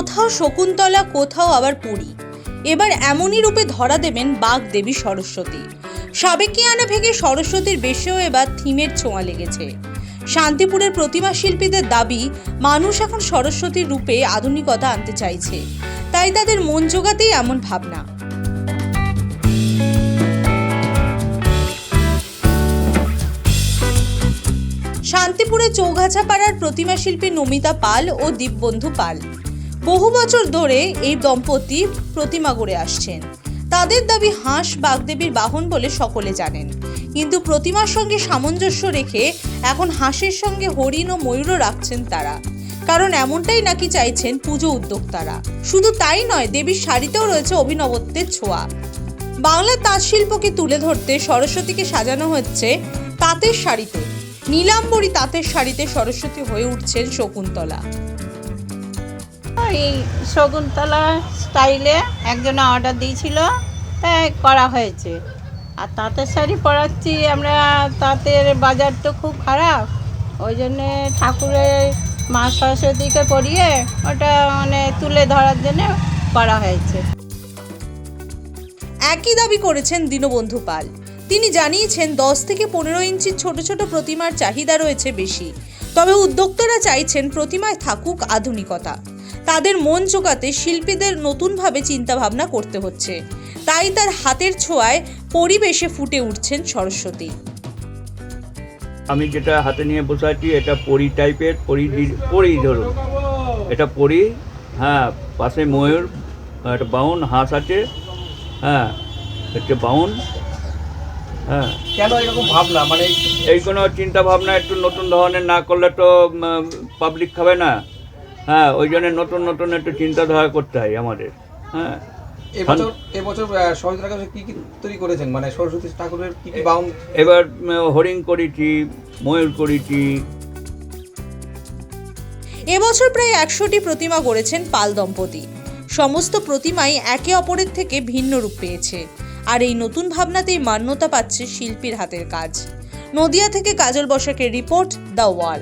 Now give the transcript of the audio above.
কোথাও শকুন্তলা, কোথাও আবার পুরী। এবার এমনই রূপে ধরা দেবেন বাগ দেবী সরস্বতী। সাবেকিয়ানা ভেঙে সরস্বতীর বেশেও এবার থিমের ছোঁয়া লেগেছে। শান্তিপুরের প্রতিমা শিল্পীদের দাবি, মানুষ এখন সরস্বতীর রূপে আধুনিকতা আনতে চাইছে, তাই তাদের মন জোগাতেই এমন ভাবনা। শান্তিপুরে চৌগাছাপাড়ার প্রতিমা শিল্পী নমিতা পাল ও দীপবন্ধু পাল বহু বছর ধরে এই দম্পতি প্রতিমা গড়ে আসছেন। তাদের দাবি, হাঁস বাগদেবীর বাহন বলে সকলে জানেন, কিন্তু প্রতিমার সঙ্গে সামঞ্জস্য রেখে এখন হাঁসের সঙ্গে হরিণ ও ময়ূরও রাখছেন তারা, কারণ এমনটাই নাকি চাইছেন পুজো উদ্যোক্তারা। শুধু তাই নয়, দেবীর শাড়িতেও রয়েছে অভিনবত্বের ছোঁয়া। বাংলার তাঁত শিল্পকে তুলে ধরতে সরস্বতীকে সাজানো হচ্ছে তাঁতের শাড়িতে। নীলাম্বরী তাঁতের শাড়িতে সরস্বতী হয়ে উঠছেন শকুন্তলা। এই শকুন্তলা স্টাইলে একজনে অর্ডার দিয়েছিল, তাই করা হয়েছে। আর তাঁতের শাড়ি পরাচ্ছি আমরা, তাঁতের বাজার তো খুব খারাপ, ওই জন্যে ঠাকুরের মা সরস্বতীকে পরিয়ে ওটা তুলে ধরার জন্য করা হয়েছে। একই দাবি করেছেন দীনবন্ধু পাল। তিনি জানিয়েছেন, 10 থেকে 15 ইঞ্চির ছোট ছোট প্রতিমার চাহিদা রয়েছে বেশি, তবে উদ্যোক্তারা চাইছেন প্রতিমায় থাকুক আধুনিকতা। তাদের মন জোগাতে শিল্পীদের নতুনভাবে চিন্তাভাবনা করতে হচ্ছে, তাই তার হাতের ছোঁয়ায় পরিবেশে ফুটে উঠছেন সরস্বতী। আমি যেটা হাতে নিয়ে বসে আছি, এটা পরি টাইপের, পরি ধরুন, এটা পরি। হ্যাঁ, পাশে ময়ূর, একটা বাউন হাঁস আছে। হ্যাঁ, একটা বাউন। হ্যাঁ, কেন এরকম ভাবনা? এই কোনো চিন্তা ভাবনা একটু নতুন ধরনের না করলে তো পাবলিক খাবে না। হ্যাঁ, ওই জন্য নতুন নতুন একটু চিন্তাধারা করতে হয় আমাদের। হ্যাঁ, এবছর সরস্বতী ঠাকুর কি কি তৈরি করেছেন? সরস্বতী ঠাকুরের কি কি বাউন? এবার হরিণ করেছি, ময়ূর করেছি। এবছর প্রায় 100টি প্রতিমা গড়েছেন পাল দম্পতি। সমস্ত প্রতিমাই একে অপরের থেকে ভিন্ন রূপ পেয়েছে, আর এই নতুন ভাবনাতেই মান্যতা পাচ্ছে শিল্পীর হাতের কাজ। নদিয়া থেকে কাজল বসাকের রিপোর্ট, দ্য ওয়াল।